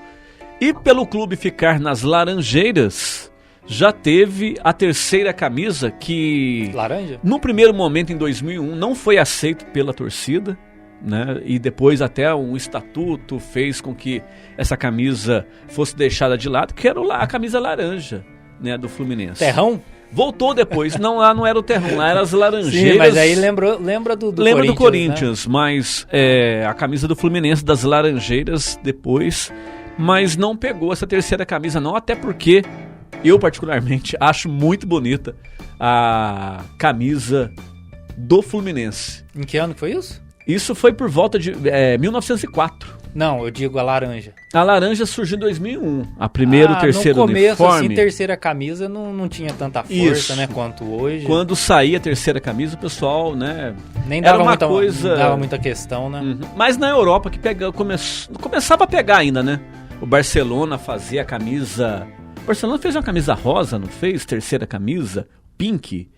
E pelo clube ficar nas Laranjeiras, já teve a terceira camisa que... Laranja? No primeiro momento, em 2001, não foi aceito pela torcida, né? E depois até um estatuto fez com que essa camisa fosse deixada de lado, que era a camisa laranja, né, do Fluminense. Terrão? Voltou depois, lá não era o terrão, lá eram as laranjeiras. Sim, mas aí lembra do Corinthians, do Corinthians, né? Mas a camisa do Fluminense das Laranjeiras depois, mas não pegou essa terceira camisa não, até porque eu particularmente acho muito bonita a camisa do Fluminense. Em que ano que foi isso? Isso foi por volta de 1904. Não, eu digo a laranja. A laranja surgiu em 2001. A primeiro, terceiro no começo, uniforme. assim, terceira camisa não tinha tanta força, né, quanto hoje. Quando saía a terceira camisa, o pessoal, né, nem dava, uma coisa... não dava muita questão, né? Uhum. Mas na Europa que começava a pegar ainda, né? O Barcelona fazia a camisa... O Barcelona fez uma camisa rosa, não fez? Terceira camisa, pink.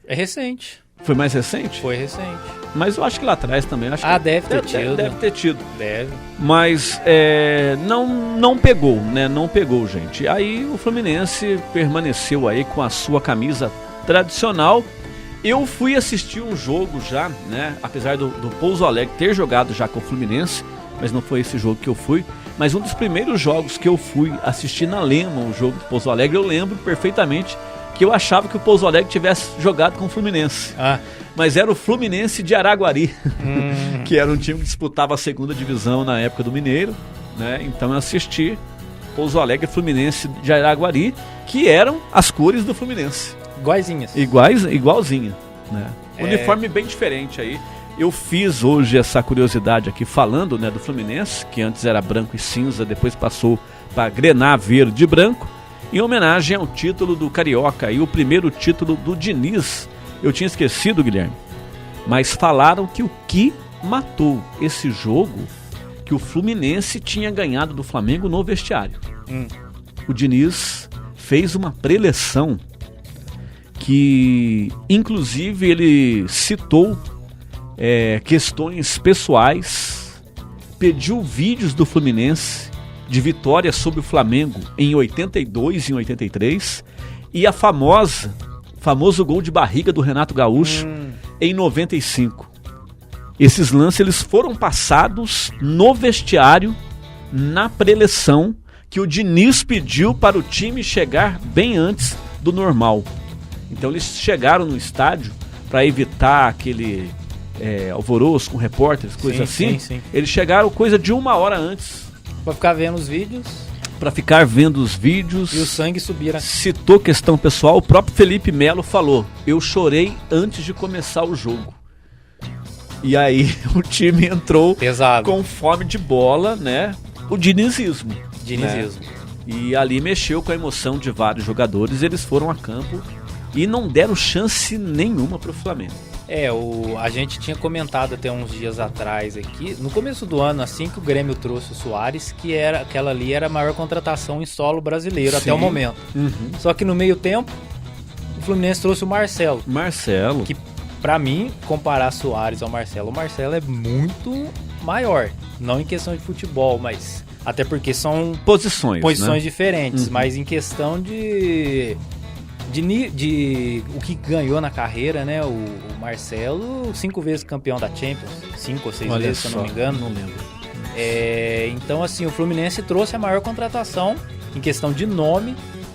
É recente. Foi mais recente? Foi recente. Mas eu acho que lá atrás também. Acho que deve ter tido. Deve ter tido. Deve. Mas não pegou, né? Não pegou, gente. Aí o Fluminense permaneceu aí com a sua camisa tradicional. Eu fui assistir um jogo já, né? Apesar do Pouso Alegre ter jogado já com o Fluminense, mas não foi esse jogo que eu fui. Mas um dos primeiros jogos que eu fui assistir na Lema, o jogo do Pouso Alegre, eu lembro perfeitamente que eu achava que o Pouso Alegre tivesse jogado com o Fluminense. Mas era o Fluminense de Araguari, que era um time que disputava a segunda divisão na época do Mineiro, né? Então eu assisti Pouso Alegre e Fluminense de Araguari, que eram as cores do Fluminense. Iguaizinhas. Igualzinha, né? Uniforme bem diferente aí. Eu fiz hoje essa curiosidade aqui falando, né, do Fluminense, que antes era branco e cinza, depois passou para grená, verde e branco, em homenagem ao título do Carioca e o primeiro título do Diniz. Eu tinha esquecido, Guilherme, mas falaram que o que matou esse jogo, que o Fluminense tinha ganhado do Flamengo no vestiário. O Diniz fez uma preleção que, inclusive, ele citou questões pessoais, pediu vídeos do Fluminense de vitória sobre o Flamengo em 82 e em 83 e a famoso gol de barriga do Renato Gaúcho em 95. Esses lances eles foram passados no vestiário na preleção que o Diniz pediu para o time chegar bem antes do normal. Então eles chegaram no estádio para evitar aquele alvoroço com repórteres, coisa assim. Sim. Eles chegaram coisa de 1 hora antes. Pra ficar vendo os vídeos. Pra ficar vendo os vídeos. E o sangue subir. Citou questão pessoal. O próprio Felipe Melo falou: eu chorei antes de começar o jogo. E aí o time entrou pesado, com fome de bola, né? O dinizismo. Né? E ali mexeu com a emoção de vários jogadores. Eles foram a campo e não deram chance nenhuma pro Flamengo. A gente tinha comentado até uns dias atrás aqui, no começo do ano, assim que o Grêmio trouxe o Soares, que aquela ali era a maior contratação em solo brasileiro até o momento. Só que no meio tempo, o Fluminense trouxe o Marcelo. Que pra mim, comparar Soares ao Marcelo, o Marcelo é muito maior. Não em questão de futebol, mas até porque são posições, né? diferentes, mas em questão de de o que ganhou na carreira, né? O Marcelo, 5 vezes campeão da Champions, 5 ou 6 vezes, se eu não me engano. Não lembro. Então, assim, o Fluminense trouxe a maior contratação em questão de nome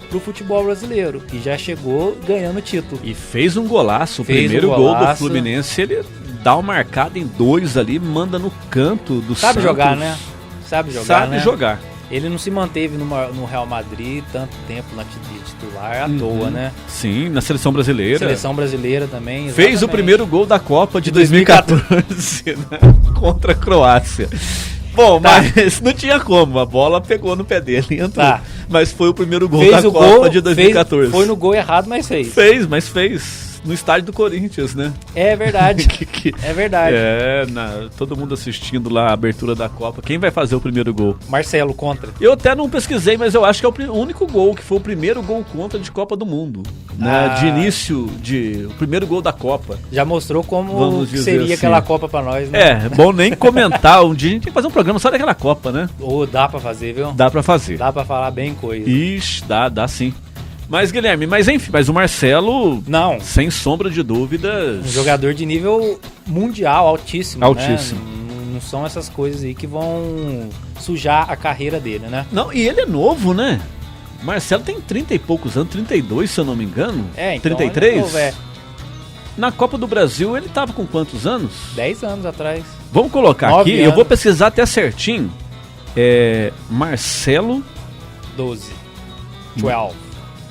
pro futebol brasileiro. E já chegou ganhando título. E fez um golaço. O primeiro gol do Fluminense, ele dá uma marcada em 2 ali, manda no canto do Santos. Sabe jogar, né? Sabe jogar. Ele não se manteve no Real Madrid tanto tempo na titular à toa, né? Sim, na seleção brasileira. Seleção brasileira também. Exatamente. Fez o primeiro gol da Copa de 2014 né? Contra a Croácia. Bom, mas não tinha como, a bola pegou no pé dele e entrou. Mas foi o primeiro gol da Copa de 2014. Foi no gol errado, mas fez. Fez. No estádio do Corinthians, né? É verdade. É verdade. Todo mundo assistindo lá a abertura da Copa. Quem vai fazer o primeiro gol? Marcelo contra. Eu até não pesquisei, mas eu acho que é o único gol, que foi o primeiro gol contra de Copa do Mundo. Né? De início, o primeiro gol da Copa. Já mostrou como seria assim aquela Copa pra nós, né? Bom nem comentar. Um dia a gente tem que fazer um programa só daquela Copa, né? Dá pra fazer, viu? Dá pra fazer. Dá pra falar bem coisa. Ixi, dá sim. Mas, Guilherme, mas o Marcelo, não, sem sombra de dúvidas... Um jogador de nível mundial, altíssimo. Altíssimo. Né? Não são essas coisas aí que vão sujar a carreira dele, né? Não, e ele é novo, né? O Marcelo tem 30 e poucos anos, 32, se eu não me engano. Então 33? Ele é novo, Na Copa do Brasil, ele tava com quantos anos? 10 anos atrás. Vamos colocar 9 aqui, anos. Eu vou pesquisar até certinho. Marcelo... 12.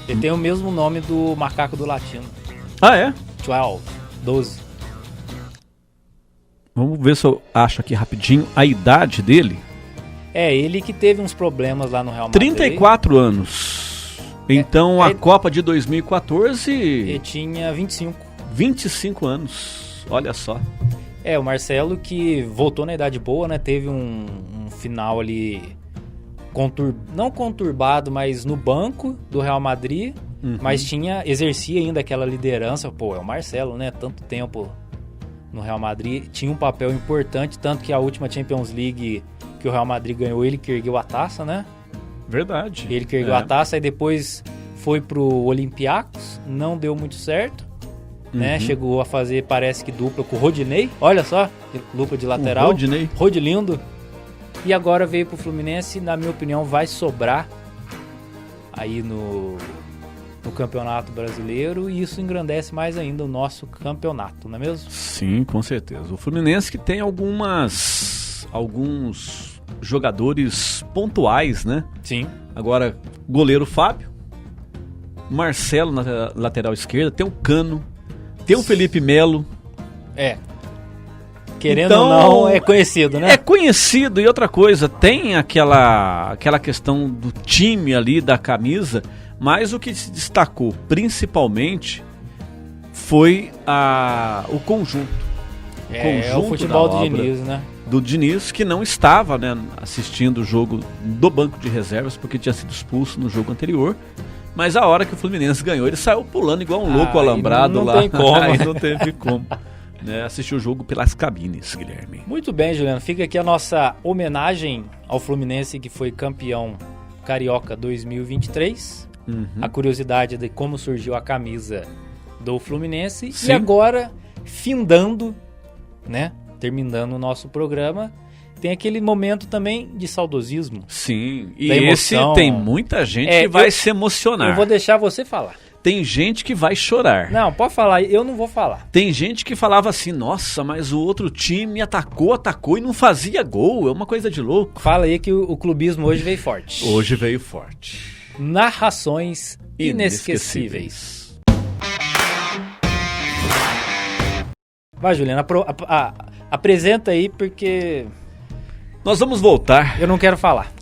Ele tem o mesmo nome do macaco do latino. Ah, é? 12. Vamos ver se eu acho aqui rapidinho a idade dele. Ele que teve uns problemas lá no Real Madrid. 34 anos. Então a Copa de 2014... Ele tinha 25. 25 anos, olha só. O Marcelo que voltou na idade boa, né? Teve um final ali... não conturbado, mas no banco do Real Madrid, mas exercia ainda aquela liderança. É o Marcelo, né? Tanto tempo no Real Madrid, tinha um papel importante, tanto que a última Champions League que o Real Madrid ganhou, ele que ergueu a taça, né? Verdade. Ele que ergueu a taça, e depois foi pro Olympiacos, não deu muito certo, né? Chegou a fazer, parece que dupla com o Rodinei, olha só, dupla de lateral. Rodilindo. E agora veio pro Fluminense, na minha opinião, vai sobrar aí no Campeonato Brasileiro, e isso engrandece mais ainda o nosso campeonato, não é mesmo? Sim, com certeza. O Fluminense que tem alguns jogadores pontuais, né? Sim. Agora, goleiro Fábio, Marcelo na lateral esquerda, tem o Cano, tem o Felipe Melo. Querendo ou não, é conhecido, né? É conhecido, e outra coisa, tem aquela questão do time ali, da camisa, mas o que se destacou principalmente foi o conjunto. O futebol do Diniz, né? Do Diniz, que não estava, né, assistindo o jogo do banco de reservas, porque tinha sido expulso no jogo anterior. Mas a hora que o Fluminense ganhou, ele saiu pulando igual um louco alambrado lá. Não tem como. Aí não teve como. Assistiu o jogo pelas cabines, Guilherme. Muito bem, Juliano. Fica aqui a nossa homenagem ao Fluminense, que foi campeão carioca 2023. A curiosidade de como surgiu a camisa do Fluminense. Sim. E agora, findando, né? Terminando o nosso programa, tem aquele momento também de saudosismo. Sim, e esse tem muita gente que vai se emocionar. Eu vou deixar você falar. Tem gente que vai chorar. Não, pode falar, eu não vou falar. Tem gente que falava assim, nossa, mas o outro time atacou e não fazia gol, é uma coisa de louco. Fala aí que o clubismo hoje veio forte. Hoje veio forte. Narrações inesquecíveis. Vai, Juliana, apresenta aí, porque... Nós vamos voltar. Eu não quero falar.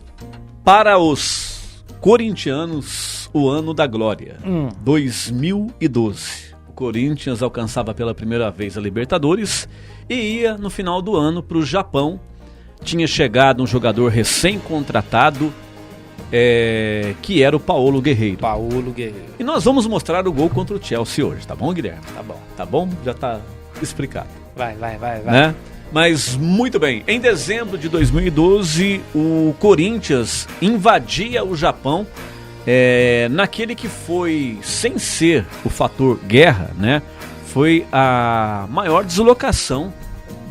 Para os corintianos, o ano da glória. 2012. O Corinthians alcançava pela primeira vez a Libertadores e ia no final do ano para o Japão. Tinha chegado um jogador recém-contratado, que era o Paulo Guerreiro. E nós vamos mostrar o gol contra o Chelsea hoje, tá bom, Guilherme? Tá bom. Tá bom? Já tá explicado. Vai. Né? Mas muito bem, em dezembro de 2012 o Corinthians invadia o Japão naquele que foi, sem ser o fator guerra, né, foi a maior deslocação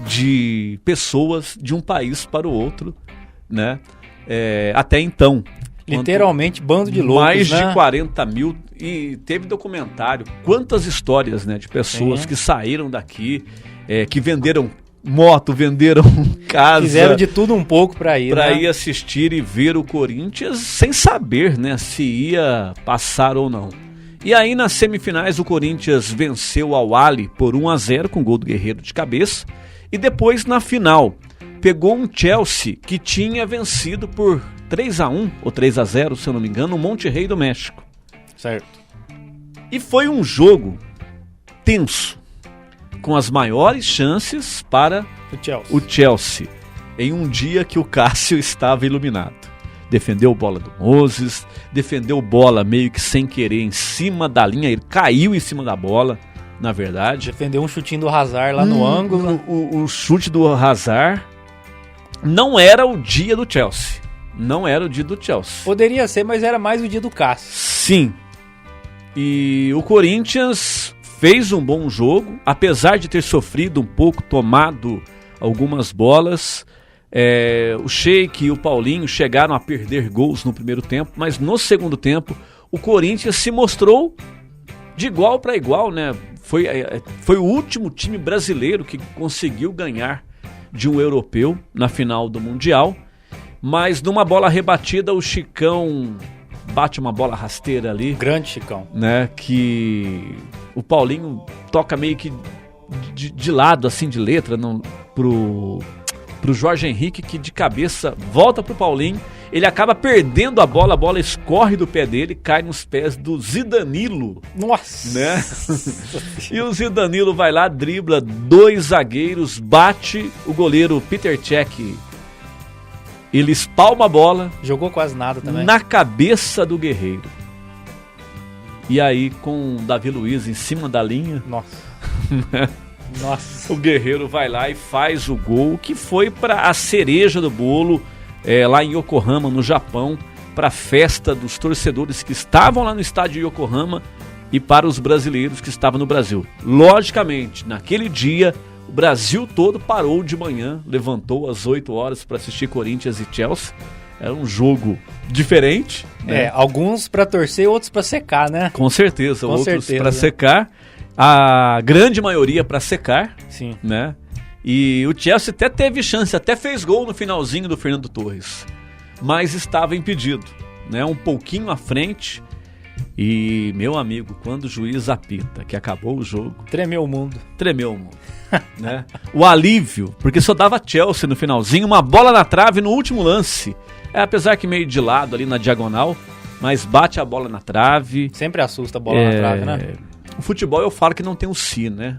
de pessoas de um país para o outro, né, até então. Literalmente bando de loucos, mais né? de 40 mil, e teve documentário, quantas histórias, né, de pessoas que saíram daqui, que venderam moto, venderam casa. Fizeram de tudo um pouco para ir, para né? ir assistir e ver o Corinthians sem saber, né, se ia passar ou não. E aí nas semifinais o Corinthians venceu o Al-Ahly por 1-0 com gol do Guerreiro de cabeça, e depois na final pegou um Chelsea que tinha vencido por 3-1 ou 3-0, se eu não me engano, o Monterrey do México. Certo. E foi um jogo tenso, com as maiores chances para o Chelsea, em um dia que o Cássio estava iluminado. Defendeu bola do Moses, defendeu bola meio que sem querer em cima da linha, ele caiu em cima da bola, na verdade. Defendeu um chutinho do Hazard lá no ângulo. O chute do Hazard não era o dia do Chelsea. Não era o dia do Chelsea. Poderia ser, mas era mais o dia do Cássio. Sim. E o Corinthians fez um bom jogo, apesar de ter sofrido um pouco, tomado algumas bolas. O Sheik e o Paulinho chegaram a perder gols no primeiro tempo, mas no segundo tempo o Corinthians se mostrou de igual para igual, né? Foi o último time brasileiro que conseguiu ganhar de um europeu na final do Mundial, mas numa bola rebatida o Chicão bate uma bola rasteira ali. Grande Chicão. Né? Que o Paulinho toca meio que de lado, assim, de letra, pro Jorge Henrique, que de cabeça volta pro Paulinho. Ele acaba perdendo a bola escorre do pé dele, cai nos pés do Zidanilo. Nossa! Né? E o Zidanilo vai lá, dribla 2 zagueiros, bate o goleiro Peter Cech. Ele espalma a bola. Jogou quase nada também. Na cabeça do Guerreiro. E aí, com o Davi Luiz em cima da linha. Nossa. Nossa. O Guerreiro vai lá e faz o gol, que foi para a cereja do bolo, lá em Yokohama, no Japão, para a festa dos torcedores que estavam lá no estádio de Yokohama e para os brasileiros que estavam no Brasil. Logicamente, naquele dia, o Brasil todo parou de manhã, levantou às 8 horas para assistir Corinthians e Chelsea. Era um jogo diferente. Né? Alguns para torcer, outros para secar, né? Com certeza, outros para secar. A grande maioria para secar. Sim. Né? E o Chelsea até teve chance, até fez gol no finalzinho do Fernando Torres. Mas estava impedido, né? Um pouquinho à frente. E, meu amigo, quando o juiz apita que acabou o jogo... Tremeu o mundo. Né? O alívio, porque só dava Chelsea no finalzinho, uma bola na trave no último lance. Apesar que meio de lado ali na diagonal, mas bate a bola na trave. Sempre assusta a bola na trave, né? O futebol eu falo que não tem um si, né?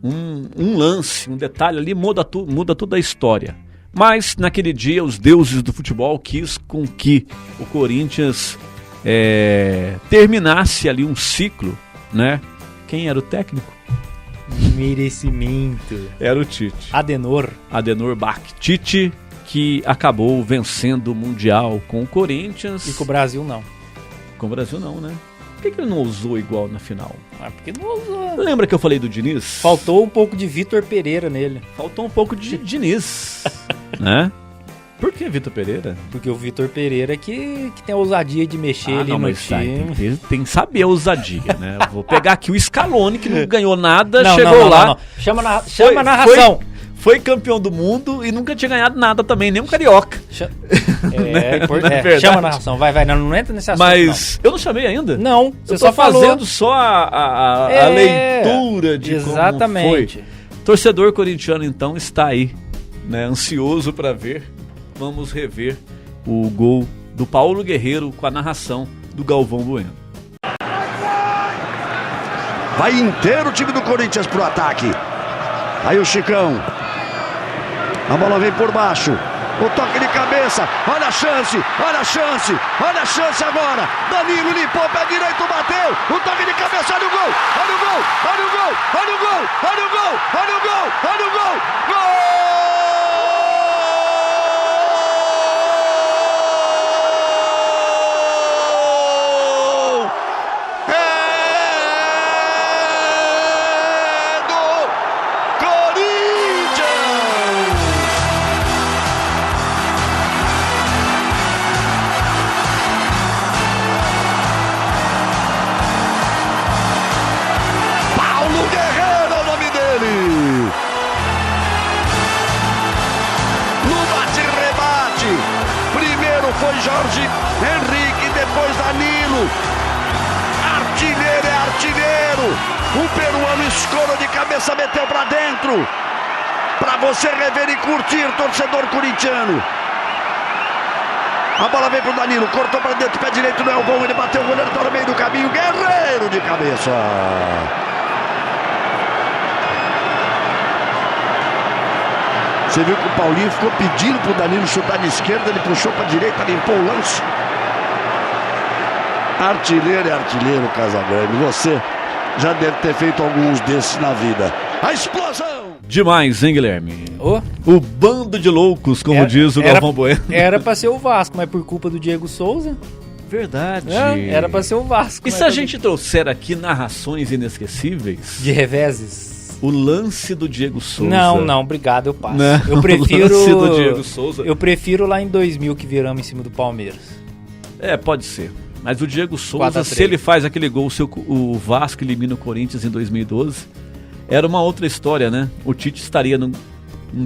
Um lance, um detalhe ali muda toda a história. Mas naquele dia os deuses do futebol quis com que o Corinthians terminasse ali um ciclo, né? Quem era o técnico? Merecimento. Era o Tite. Adenor Bach. Tite, que acabou vencendo o Mundial com o Corinthians. E com o Brasil não. Com o Brasil não, né? Por que ele não usou igual na final? Porque não usou. Lembra que eu falei do Diniz? Faltou um pouco de Vitor Pereira nele. Faltou um pouco de Diniz. Né? Por que Vitor Pereira? Porque o Vitor Pereira que tem a ousadia de mexer ali no time. Tem que saber a ousadia, né? Eu vou pegar aqui o Scaloni, que não ganhou nada, chegou lá. Não. Chama a narração. Foi campeão do mundo e nunca tinha ganhado nada também, nem um carioca. Chama a narração, vai, não entra nesse assunto. Mas eu não chamei ainda? Não, você eu só falou. Fazendo só a leitura de exatamente. Como foi. Torcedor corintiano, então, está aí, né, ansioso para ver. Vamos rever o gol do Paulo Guerreiro com a narração do Galvão Bueno. Vai inteiro o time do Corinthians pro ataque. Aí o Chicão. A bola vem por baixo. O toque de cabeça. Olha a chance agora. Danilo limpou o pé direito, bateu. O toque de cabeça, olha o gol. Olha o gol. Gol! foi Jorge Henrique, depois Danilo. Artilheiro é artilheiro. O peruano escorou de cabeça, meteu pra dentro. Pra você rever e curtir, torcedor corintiano. A bola vem pro Danilo, cortou pra dentro, pé direito não é o bom, ele bateu, o goleiro tá no meio do caminho, Guerreiro de cabeça. Você viu que o Paulinho ficou pedindo pro Danilo chutar de esquerda, ele puxou pra direita, limpou o lance. Artilheiro é artilheiro, Casagrande. Você já deve ter feito alguns desses na vida. A explosão! Demais, hein, Guilherme? Oh. O bando de loucos, como diz o Galvão Bueno. Era pra ser o Vasco, mas por culpa do Diego Souza. Verdade. Era pra ser o Vasco. E se a gente trouxer aqui narrações inesquecíveis? De reveses? O lance do Diego Souza. Não, obrigado, eu passo. Não, eu prefiro. O lance do Diego Souza. Eu prefiro lá em 2000 que viramos em cima do Palmeiras. Pode ser. Mas o Diego Souza, se ele faz aquele gol, o Vasco elimina o Corinthians em 2012, era uma outra história, né? O Tite estaria num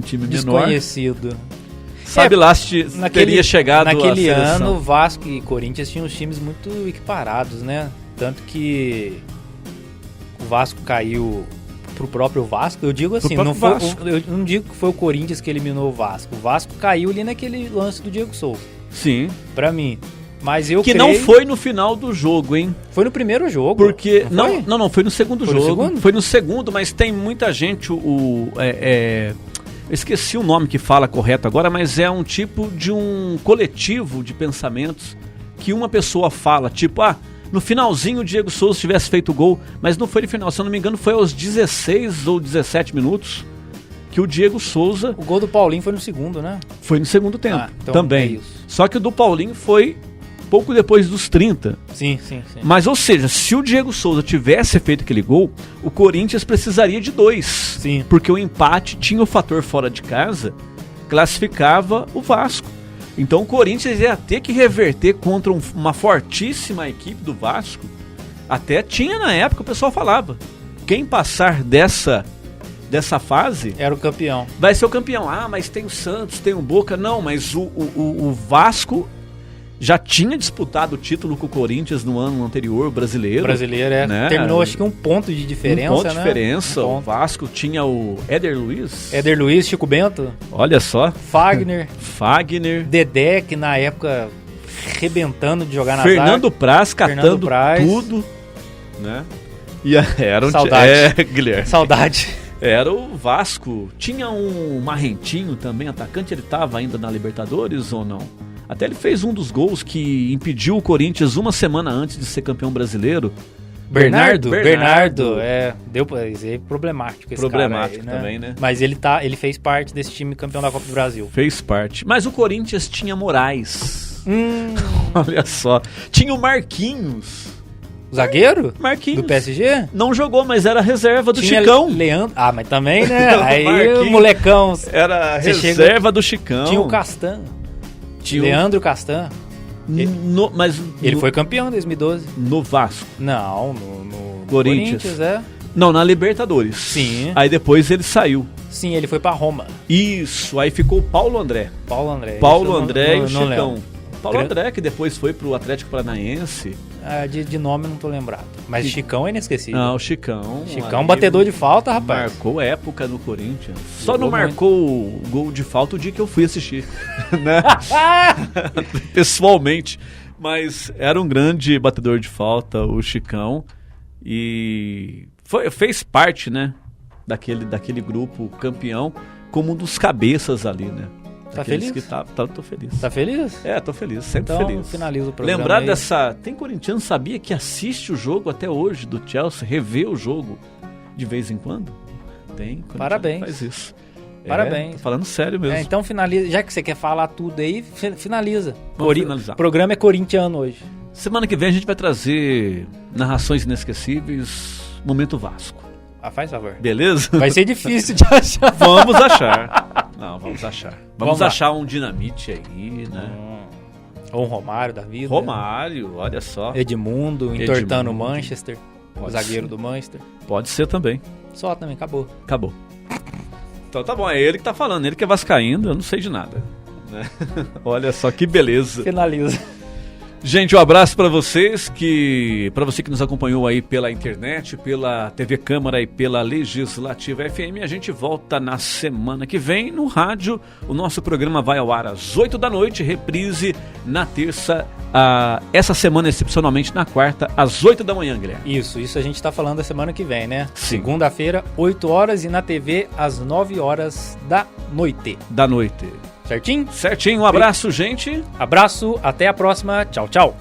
time menor. Desconhecido. Sabe lá se teria chegado naquele a seleção. ano, Vasco e Corinthians tinham os times muito equiparados, né? Tanto que o Vasco caiu pro próprio Vasco. Eu digo assim, eu não digo que foi o Corinthians que eliminou o Vasco. O Vasco caiu ali naquele lance do Diego Souza. Sim. Pra mim. Mas não foi no final do jogo, hein? Foi no primeiro jogo. Porque não, foi no segundo jogo. Foi no segundo, mas tem muita gente eu esqueci o nome que fala correto agora, mas é um tipo de um coletivo de pensamentos que uma pessoa fala, tipo, no finalzinho o Diego Souza tivesse feito o gol, mas não foi no final, se eu não me engano foi aos 16 ou 17 minutos que o Diego Souza... O gol do Paulinho foi no segundo, né? Foi no segundo tempo, então também. Só que o do Paulinho foi pouco depois dos 30. Sim. Mas, ou seja, se o Diego Souza tivesse feito aquele gol, o Corinthians precisaria de 2. Sim. Porque o empate tinha o fator fora de casa, classificava o Vasco. Então o Corinthians ia ter que reverter contra uma fortíssima equipe do Vasco. Até tinha na época, o pessoal falava, quem passar dessa fase... Era o campeão. Vai ser o campeão. Mas tem o Santos, tem o Boca. Não, mas o Vasco... já tinha disputado o título com o Corinthians no ano anterior, brasileiro, né? Terminou acho que um ponto de diferença, Um ponto de diferença. O Vasco tinha o Éder Luiz, Chico Bento. Olha só. Fagner. Dedé, que na época arrebentando de jogar na Fernando Praz catando tudo, né? E era saudade. Guilherme. Saudade. Era o Vasco. Tinha um Marrentinho também, atacante. Ele estava ainda na Libertadores ou não? Até ele fez um dos gols que impediu o Corinthians uma semana antes de ser campeão brasileiro. Bernardo. Deu problemático esse problemático cara aí, também, né? Mas ele fez parte desse time campeão da Copa do Brasil. Fez parte. Mas o Corinthians tinha Moraes. Olha só. Tinha o Marquinhos. Zagueiro? Marquinhos. Do PSG? Não jogou, mas era reserva do Chicão. Leandro. Mas também, né? Aí o molecão. Era reserva do Chicão. Tinha o Castan. Leandro Castan. Ele foi campeão em 2012. No Vasco? Não, no Corinthians. Não, na Libertadores. Sim. Aí depois ele saiu. Sim, ele foi pra Roma. Isso, aí ficou o Paulo André e o Chicão. Paulo André, que depois foi pro Atlético Paranaense. De nome eu não tô lembrado. Mas Chicão é inesquecível. Não, o Chicão. Chicão batedor de falta, rapaz. Marcou época no Corinthians. Só não marcou o gol de falta o dia que eu fui assistir. Né? Pessoalmente. Mas era um grande batedor de falta, o Chicão. E fez parte, né? Daquele grupo campeão como um dos cabeças ali, né? Tá feliz? Tô feliz. Tá feliz? Tô feliz, sempre então, feliz. Finaliza o programa. Lembrar aí. tem corintiano sabia que assiste o jogo até hoje do Chelsea, revê o jogo de vez em quando? Tem. Parabéns. Faz isso. Parabéns. Tô falando sério mesmo. Então finaliza, já que você quer falar tudo aí, finaliza. Vamos finalizar. O programa é corintiano hoje. Semana que vem a gente vai trazer narrações inesquecíveis, Momento Vasco. Faz favor. Beleza? Vai ser difícil de achar. Vamos achar. Não, vamos achar. Vamos achar um Dinamite aí, né? Ou um Romário da vida. Romário, olha só. Edmundo, entortando o Manchester. O zagueiro do Manchester. Pode ser também. Só também, acabou. Então tá bom, é ele que tá falando, ele que é vascaíno, eu não sei de nada. Olha só que beleza. Finaliza. Gente, um abraço para vocês, para você que nos acompanhou aí pela internet, pela TV Câmara e pela Legislativa FM. A gente volta na semana que vem no rádio. O nosso programa vai ao ar às 8 da noite, reprise na terça, essa semana excepcionalmente na quarta, às 8 da manhã, Guilherme. Isso a gente tá falando da semana que vem, né? Sim. Segunda-feira, 8 horas e na TV às 9 horas da noite. Da noite. Certinho? Certinho, um abraço, gente. Abraço, até a próxima. Tchau, tchau.